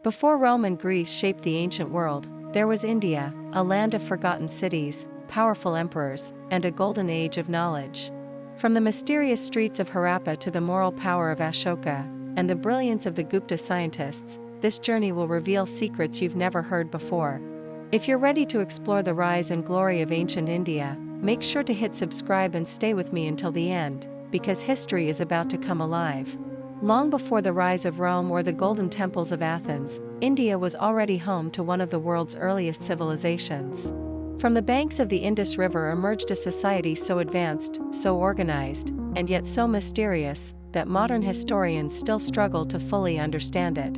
Before Rome and Greece shaped the ancient world, there was India, a land of forgotten cities, powerful emperors, and a golden age of knowledge. From the mysterious streets of Harappa to the moral power of Ashoka, and the brilliance of the Gupta scientists, this journey will reveal secrets you've never heard before. If you're ready to explore the rise and glory of ancient India, make sure to hit subscribe and stay with me until the end, because history is about to come alive. Long before the rise of Rome or the golden temples of Athens, India was already home to one of the world's earliest civilizations. From the banks of the Indus River emerged a society so advanced, so organized, and yet so mysterious, that modern historians still struggle to fully understand it.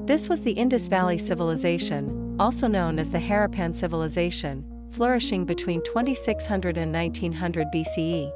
This was the Indus Valley Civilization, also known as the Harappan Civilization, flourishing between 2600 and 1900 BCE.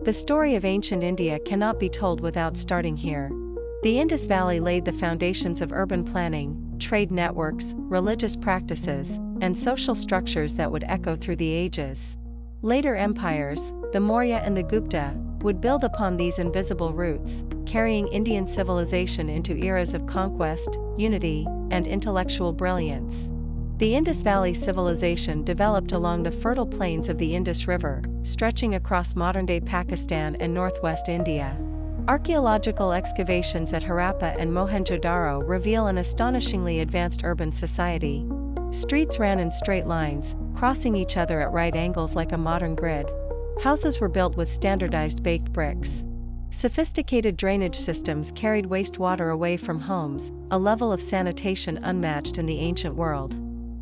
The story of ancient India cannot be told without starting here. The Indus Valley laid the foundations of urban planning, trade networks, religious practices, and social structures that would echo through the ages. Later empires, the Maurya and the Gupta, would build upon these invisible roots, carrying Indian civilization into eras of conquest, unity, and intellectual brilliance. The Indus Valley Civilization developed along the fertile plains of the Indus River, stretching across modern-day Pakistan and northwest India. Archaeological excavations at Harappa and Mohenjo-daro reveal an astonishingly advanced urban society. Streets ran in straight lines, crossing each other at right angles like a modern grid. Houses were built with standardized baked bricks. Sophisticated drainage systems carried wastewater away from homes, a level of sanitation unmatched in the ancient world.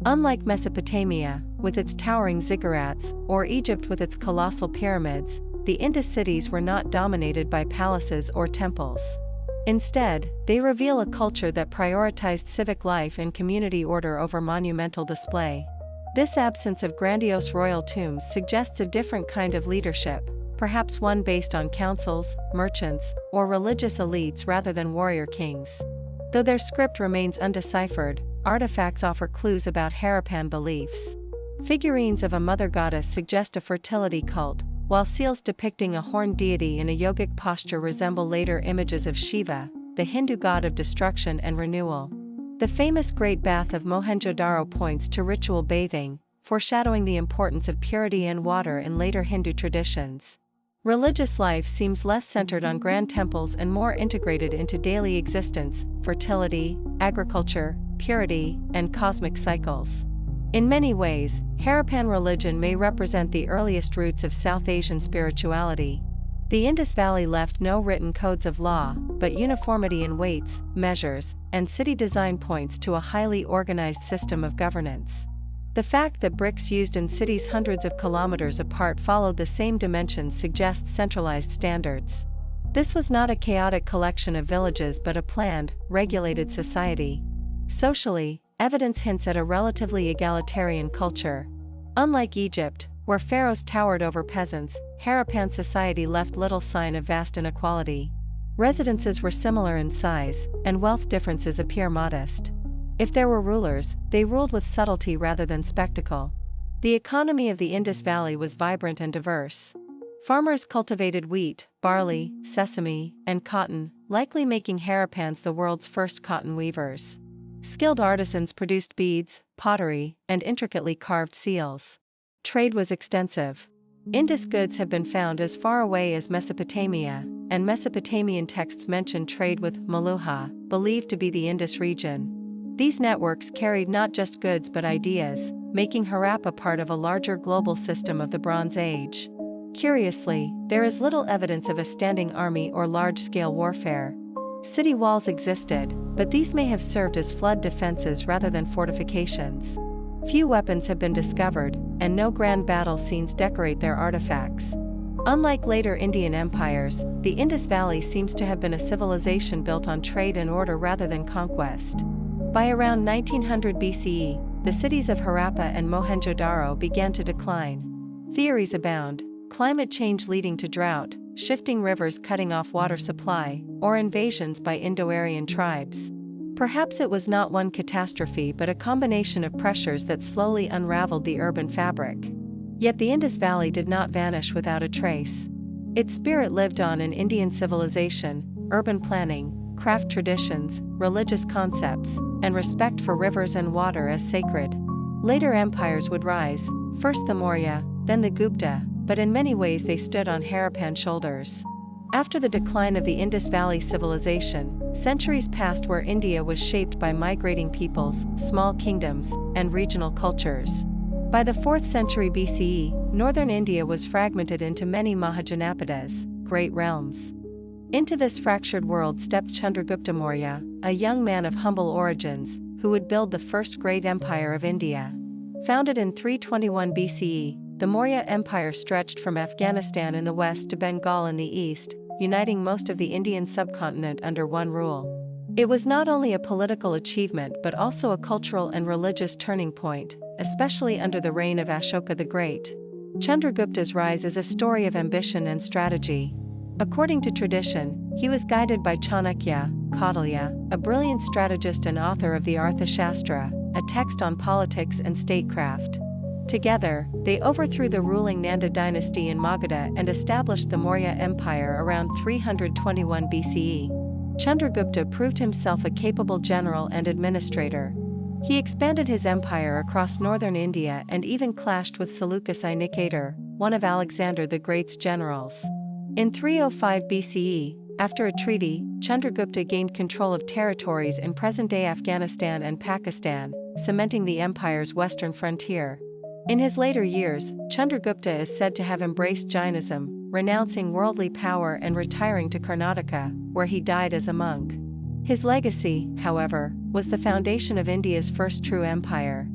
Unlike Mesopotamia, with its towering ziggurats, or Egypt with its colossal pyramids, the Indus cities were not dominated by palaces or temples. Instead, they reveal a culture that prioritized civic life and community order over monumental display. This absence of grandiose royal tombs suggests a different kind of leadership, perhaps one based on councils, merchants, or religious elites rather than warrior kings. Though their script remains undeciphered, artifacts offer clues about Harappan beliefs. Figurines of a mother goddess suggest a fertility cult, while seals depicting a horned deity in a yogic posture resemble later images of Shiva, the Hindu god of destruction and renewal. The famous Great Bath of Mohenjo-daro points to ritual bathing, foreshadowing the importance of purity and water in later Hindu traditions. Religious life seems less centered on grand temples and more integrated into daily existence, fertility, agriculture, purity, and cosmic cycles. In many ways, Harappan religion may represent the earliest roots of South Asian spirituality. The Indus Valley left no written codes of law, but uniformity in weights, measures, and city design points to a highly organized system of governance. The fact that bricks used in cities hundreds of kilometers apart followed the same dimensions suggests centralized standards. This was not a chaotic collection of villages but a planned, regulated society. Socially, evidence hints at a relatively egalitarian culture. Unlike Egypt, where pharaohs towered over peasants, Harappan society left little sign of vast inequality. Residences were similar in size, and wealth differences appear modest. If there were rulers, they ruled with subtlety rather than spectacle. The economy of the Indus Valley was vibrant and diverse. Farmers cultivated wheat, barley, sesame, and cotton, likely making Harappans the world's first cotton weavers. Skilled artisans produced beads, pottery, and intricately carved seals. Trade was extensive. Indus goods have been found as far away as Mesopotamia, and Mesopotamian texts mention trade with Meluhha, believed to be the Indus region. These networks carried not just goods but ideas, making Harappa part of a larger global system of the Bronze Age. Curiously, there is little evidence of a standing army or large-scale warfare. City walls existed, but these may have served as flood defenses rather than fortifications. Few weapons have been discovered, and no grand battle scenes decorate their artifacts. Unlike later Indian empires, the Indus Valley seems to have been a civilization built on trade and order rather than conquest. By around 1900 BCE, the cities of Harappa and Mohenjo-daro began to decline. Theories abound: climate change leading to drought, shifting rivers cutting off water supply, or invasions by Indo-Aryan tribes. Perhaps it was not one catastrophe but a combination of pressures that slowly unraveled the urban fabric. Yet the Indus Valley did not vanish without a trace. Its spirit lived on in Indian civilization, urban planning, craft traditions, religious concepts, and respect for rivers and water as sacred. Later empires would rise, first the Maurya, then the Gupta, but in many ways they stood on Harappan shoulders. After the decline of the Indus Valley Civilization, centuries passed where India was shaped by migrating peoples, small kingdoms, and regional cultures. By the 4th century BCE, northern India was fragmented into many Mahajanapadas, great realms. Into this fractured world stepped Chandragupta Maurya, a young man of humble origins, who would build the first great empire of India. Founded in 321 BCE, the Maurya Empire stretched from Afghanistan in the west to Bengal in the east, uniting most of the Indian subcontinent under one rule. It was not only a political achievement but also a cultural and religious turning point, especially under the reign of Ashoka the Great. Chandragupta's rise is a story of ambition and strategy. According to tradition, he was guided by Chanakya, Kautilya, a brilliant strategist and author of the Arthashastra, a text on politics and statecraft. Together, they overthrew the ruling Nanda dynasty in Magadha and established the Maurya Empire around 321 BCE. Chandragupta proved himself a capable general and administrator. He expanded his empire across northern India and even clashed with Seleucus I Nicator, one of Alexander the Great's generals. In 305 BCE, after a treaty, Chandragupta gained control of territories in present-day Afghanistan and Pakistan, cementing the empire's western frontier. In his later years, Chandragupta is said to have embraced Jainism, renouncing worldly power and retiring to Karnataka, where he died as a monk. His legacy, however, was the foundation of India's first true empire.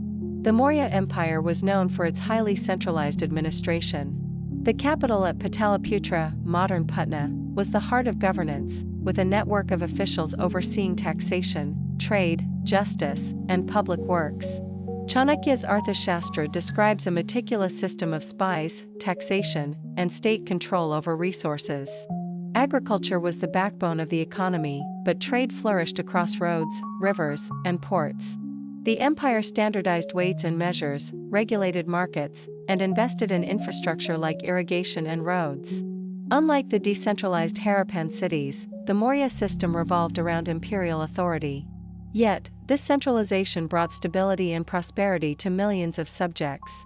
The Maurya Empire was known for its highly centralized administration. The capital at Pataliputra, modern Patna, was the heart of governance, with a network of officials overseeing taxation, trade, justice, and public works. Chanakya's Arthashastra describes a meticulous system of spies, taxation, and state control over resources. Agriculture was the backbone of the economy, but trade flourished across roads, rivers, and ports. The empire standardized weights and measures, regulated markets, and invested in infrastructure like irrigation and roads. Unlike the decentralized Harappan cities, the Maurya system revolved around imperial authority. Yet, this centralization brought stability and prosperity to millions of subjects.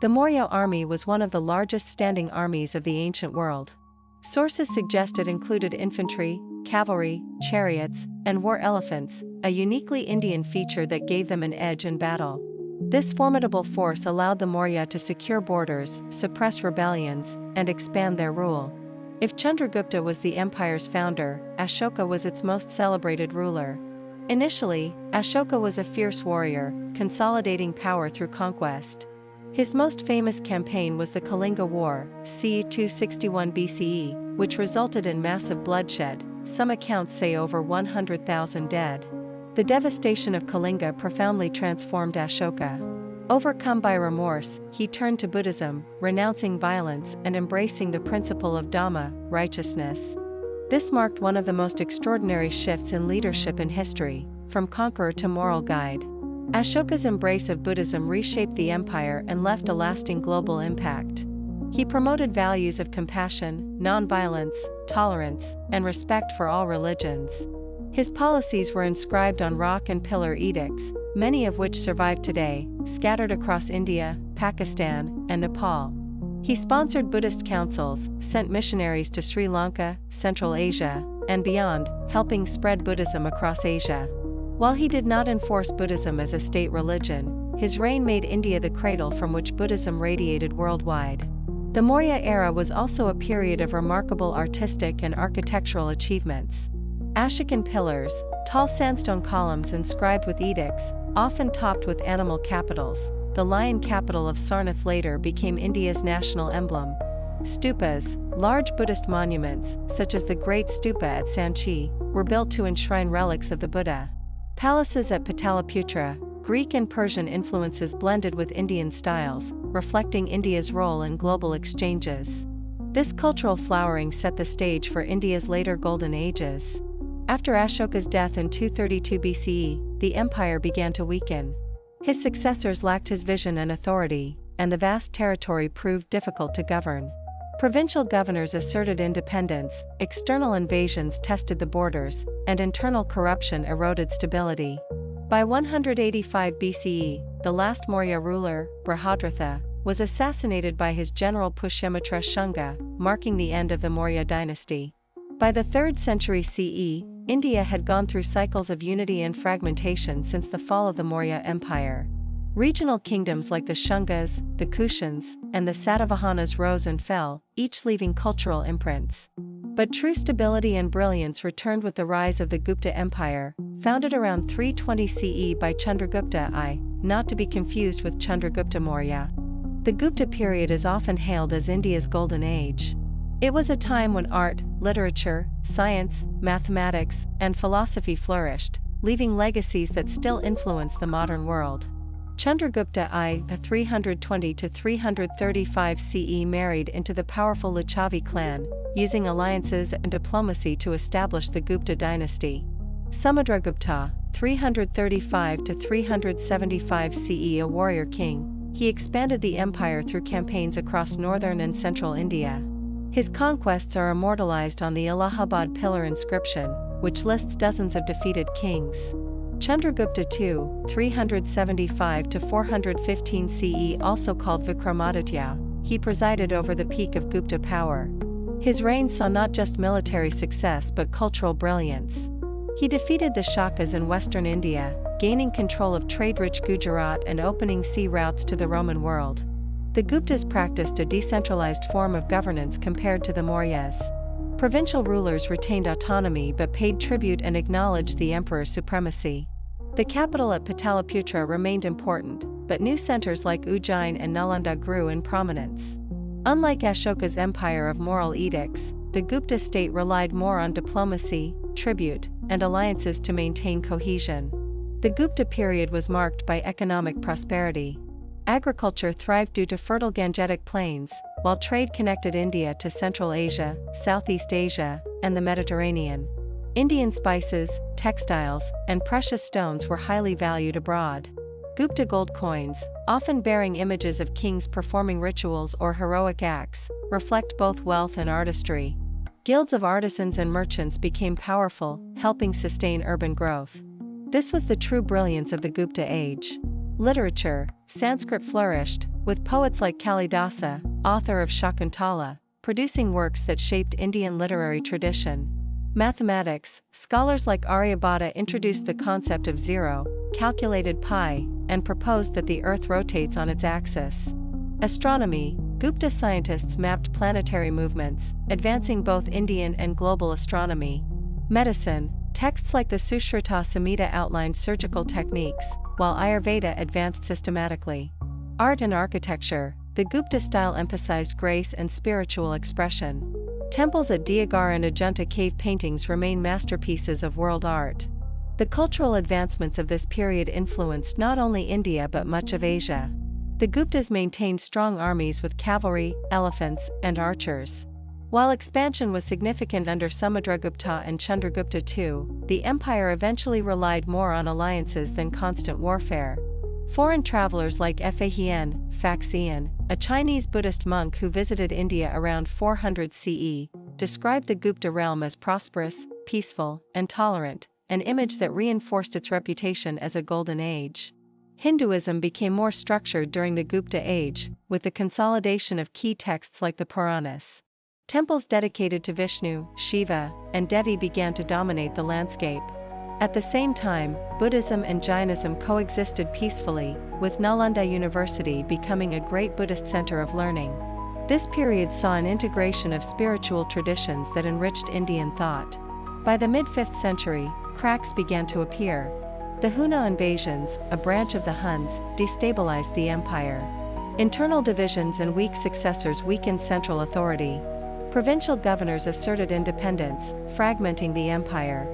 The Maurya army was one of the largest standing armies of the ancient world. Sources suggest it included infantry, cavalry, chariots, and war elephants, a uniquely Indian feature that gave them an edge in battle. This formidable force allowed the Maurya to secure borders, suppress rebellions, and expand their rule. If Chandragupta was the empire's founder, Ashoka was its most celebrated ruler. Initially, Ashoka was a fierce warrior, consolidating power through conquest. His most famous campaign was the Kalinga War, c. 261 BCE, which resulted in massive bloodshed, some accounts say over 100,000 dead. The devastation of Kalinga profoundly transformed Ashoka. Overcome by remorse, he turned to Buddhism, renouncing violence and embracing the principle of Dhamma, righteousness. This marked one of the most extraordinary shifts in leadership in history, from conqueror to moral guide. Ashoka's embrace of Buddhism reshaped the empire and left a lasting global impact. He promoted values of compassion, nonviolence, tolerance, and respect for all religions. His policies were inscribed on rock and pillar edicts, many of which survive today, scattered across India, Pakistan, and Nepal. He sponsored Buddhist councils, sent missionaries to Sri Lanka, Central Asia, and beyond, helping spread Buddhism across Asia. While he did not enforce Buddhism as a state religion, his reign made India the cradle from which Buddhism radiated worldwide. The Maurya era was also a period of remarkable artistic and architectural achievements. Ashokan pillars, tall sandstone columns inscribed with edicts, often topped with animal capitals. The lion capital of Sarnath later became India's national emblem. Stupas, large Buddhist monuments, such as the Great Stupa at Sanchi, were built to enshrine relics of the Buddha. Palaces at Pataliputra, Greek and Persian influences blended with Indian styles, reflecting India's role in global exchanges. This cultural flowering set the stage for India's later golden ages. After Ashoka's death in 232 BCE, the empire began to weaken. His successors lacked his vision and authority, and the vast territory proved difficult to govern. Provincial governors asserted independence, external invasions tested the borders, and internal corruption eroded stability. By 185 BCE, the last Maurya ruler, Brihadratha, was assassinated by his general Pushyamitra Shunga, marking the end of the Maurya dynasty. By the 3rd century CE, India had gone through cycles of unity and fragmentation since the fall of the Maurya Empire. Regional kingdoms like the Shungas, the Kushans, and the Satavahanas rose and fell, each leaving cultural imprints. But true stability and brilliance returned with the rise of the Gupta Empire, founded around 320 CE by Chandragupta I, not to be confused with Chandragupta Maurya. The Gupta period is often hailed as India's golden age. It was a time when art, literature, science, mathematics, and philosophy flourished, leaving legacies that still influence the modern world. Chandragupta I, 320 to 335 CE, married into the powerful Lichavi clan, using alliances and diplomacy to establish the Gupta dynasty. Samudragupta, 335 to 375 CE, a warrior king, he expanded the empire through campaigns across northern and central India. His conquests are immortalized on the Allahabad pillar inscription, which lists dozens of defeated kings. Chandragupta II, 375 to 415 CE, also called Vikramaditya, he presided over the peak of Gupta power. His reign saw not just military success but cultural brilliance. He defeated the Shakas in western India, gaining control of trade-rich Gujarat and opening sea routes to the Roman world. The Guptas practiced a decentralized form of governance compared to the Mauryas. Provincial rulers retained autonomy but paid tribute and acknowledged the emperor's supremacy. The capital at Pataliputra remained important, but new centers like Ujjain and Nalanda grew in prominence. Unlike Ashoka's empire of moral edicts, the Gupta state relied more on diplomacy, tribute, and alliances to maintain cohesion. The Gupta period was marked by economic prosperity. Agriculture thrived due to fertile Gangetic plains, while trade connected India to Central Asia, Southeast Asia, and the Mediterranean. Indian spices, textiles, and precious stones were highly valued abroad. Gupta gold coins, often bearing images of kings performing rituals or heroic acts, reflect both wealth and artistry. Guilds of artisans and merchants became powerful, helping sustain urban growth. This was the true brilliance of the Gupta age. Literature, Sanskrit flourished, with poets like Kalidasa, author of Shakuntala, producing works that shaped Indian literary tradition. Mathematics, scholars like Aryabhata introduced the concept of zero, calculated pi, and proposed that the Earth rotates on its axis. Astronomy, Gupta scientists mapped planetary movements, advancing both Indian and global astronomy. Medicine, texts like the Sushruta Samhita outlined surgical techniques, while Ayurveda advanced systematically. Art and architecture, the Gupta style emphasized grace and spiritual expression. Temples at Deoghar and Ajanta cave paintings remain masterpieces of world art. The cultural advancements of this period influenced not only India but much of Asia. The Guptas maintained strong armies with cavalry, elephants, and archers. While expansion was significant under Samudragupta and Chandragupta II, the empire eventually relied more on alliances than constant warfare. Foreign travelers like Faxian, a Chinese Buddhist monk who visited India around 400 CE, described the Gupta realm as prosperous, peaceful, and tolerant, an image that reinforced its reputation as a golden age. Hinduism became more structured during the Gupta age, with the consolidation of key texts like the Puranas. Temples dedicated to Vishnu, Shiva, and Devi began to dominate the landscape. At the same time, Buddhism and Jainism coexisted peacefully, with Nalanda University becoming a great Buddhist center of learning. This period saw an integration of spiritual traditions that enriched Indian thought. By the mid-5th century, cracks began to appear. The Huna invasions, a branch of the Huns, destabilized the empire. Internal divisions and weak successors weakened central authority. Provincial governors asserted independence, fragmenting the empire.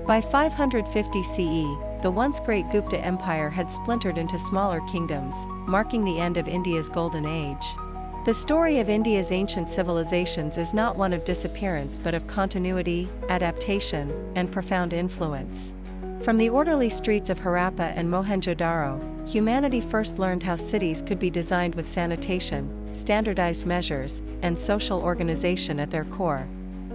By 550 CE, the once great Gupta Empire had splintered into smaller kingdoms, marking the end of India's golden age. The story of India's ancient civilizations is not one of disappearance but of continuity, adaptation, and profound influence. From the orderly streets of Harappa and Mohenjo-daro, humanity first learned how cities could be designed with sanitation, standardized measures, and social organization at their core.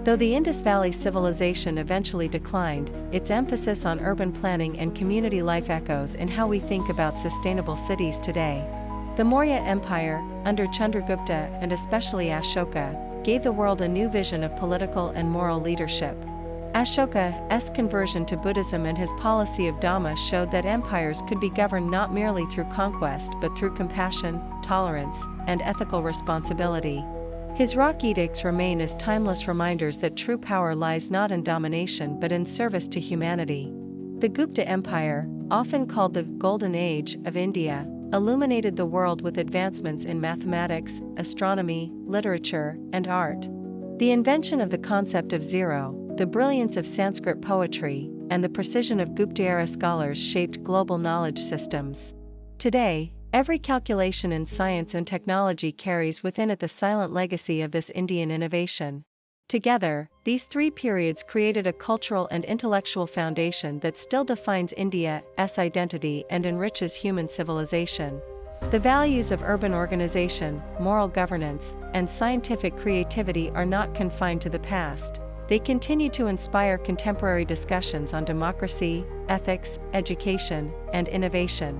Though the Indus Valley Civilization eventually declined, its emphasis on urban planning and community life echoes in how we think about sustainable cities today. The Maurya Empire, under Chandragupta and especially Ashoka, gave the world a new vision of political and moral leadership. Ashoka's conversion to Buddhism and his policy of Dhamma showed that empires could be governed not merely through conquest but through compassion, tolerance, and ethical responsibility. His rock edicts remain as timeless reminders that true power lies not in domination but in service to humanity. The Gupta Empire, often called the Golden Age of India, illuminated the world with advancements in mathematics, astronomy, literature, and art. The invention of the concept of zero, the brilliance of Sanskrit poetry, and the precision of Gupta-era scholars shaped global knowledge systems. Today, every calculation in science and technology carries within it the silent legacy of this Indian innovation. Together, these three periods created a cultural and intellectual foundation that still defines India's identity and enriches human civilization. The values of urban organization, moral governance, and scientific creativity are not confined to the past. They continue to inspire contemporary discussions on democracy, ethics, education, and innovation.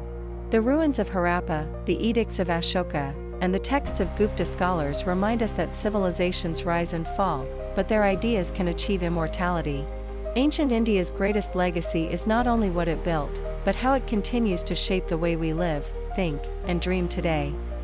The ruins of Harappa, the edicts of Ashoka, and the texts of Gupta scholars remind us that civilizations rise and fall, but their ideas can achieve immortality. Ancient India's greatest legacy is not only what it built, but how it continues to shape the way we live, think, and dream today.